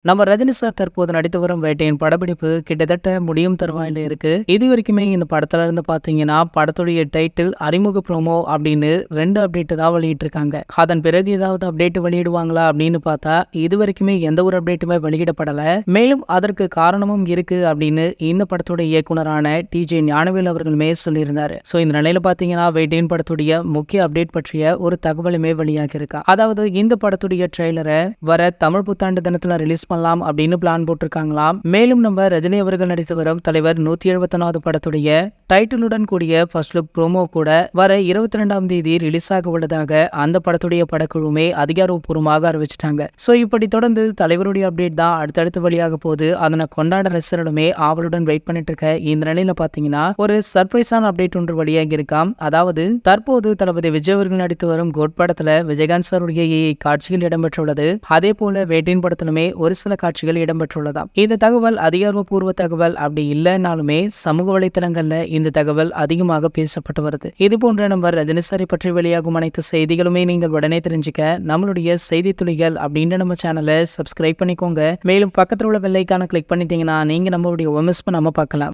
நம்ம ரஜினி சார் தற்போது நடித்து வரும் வேட்டையின் படப்பிடிப்பு கிட்டத்தட்ட முடியும் தருவாயில இருக்கு. இது வரைக்குமே இந்த படத்துல இருந்து பாத்தீங்கன்னா படத்துடைய டைட்டில் அறிமுக ப்ரோமோ அப்படின்னு 2 அப்டேட் தான் வெளியிட்டு இருக்காங்க. அதன் பிறகு ஏதாவது அப்டேட் வெளியிடுவாங்களா அப்படின்னு பார்த்தா இது வரைக்குமே எந்த ஒரு அப்டேட்டுமே வெளியிடப்படல. மேலும் அதற்கு காரணமும் இருக்கு அப்படின்னு இந்த படத்துடைய இயக்குனரான டிஜே ஞானவேல் அவர்களுமே சொல்லியிருந்தாரு. ஸோ இந்த நிலையில பாத்தீங்கன்னா வேட்டையின் படத்துடைய முக்கிய அப்டேட் பற்றிய ஒரு தகவலுமே வெளியாகி இருக்கா. அதாவது இந்த படத்துடைய ட்ரெய்லரை வர தமிழ் புத்தாண்டு தினத்துல ரிலீஸ் பண்ணலாம் அப்படின்னு பிளான் போட்டிருக்காங்களாம். மேலும் நம்ம ரஜினி அவர்கள் நடித்து வரும் தலைவர் 171வது படத்துடைய டைட்டிலுடன் கூடிய ஃபர்ஸ்ட் லுக் ப்ரோமோ கூட வர 22ஆம் தேதி ரிலீஸ் ஆக உள்ளதாக அந்த படத்துடைய படக்குழுமே அதிகாரப்பூர்வமாக அறிவிச்சிட்டாங்க. ஸோ இப்படி தொடர்ந்து தலைவருடைய அப்டேட் தான் அடுத்தடுத்து வழியாக போது அதனை கொண்டாட ரசிகர்களுமே ஆவலுடன் வெயிட் பண்ணிட்டு இருக்க இந்த நிலையில பாத்தீங்கன்னா ஒரு சர்ப்ரைஸான அப்டேட் ஒன்று வெளியாகி இருக்காம். அதாவது தற்போது தளபதி விஜய் அவர்கள் நடித்து வரும் கோட் படத்துல விஜயகாந்த் சாருடைய காட்சிகள் இடம்பெற்றுள்ளது. அதே போல வேட்டையின் படத்திலுமே ஒரு சில காட்சிகள் இடம்பெற்றுள்ளதாம். இந்த தகவல் அதிகாரப்பூர்வ தகவல் அப்படி இல்லைனாலுமே சமூக வலைத்தளங்கள்ல இந்த தகவல் அதிகமாக பேசப்பட்டு வருது. இது போன்ற நம்ம ரஜினி சாரை பற்றி வெளியாகும் அனைத்து செய்திகளுமே நீங்கள் உடனே தெரிஞ்சுக்க நம்மளுடைய செய்தி துளிகள் அப்படின்ற நம்ம சேனலை சப்ஸ்கிரைப் பண்ணிக்கோங்க. மேலும் பக்கத்தில் உள்ள பெல் ஐகானை கிளிக் பண்ணிட்டீங்கன்னா நீங்க நம்மளுடைய மிஸ் பண்ணாம பார்க்கலாம்.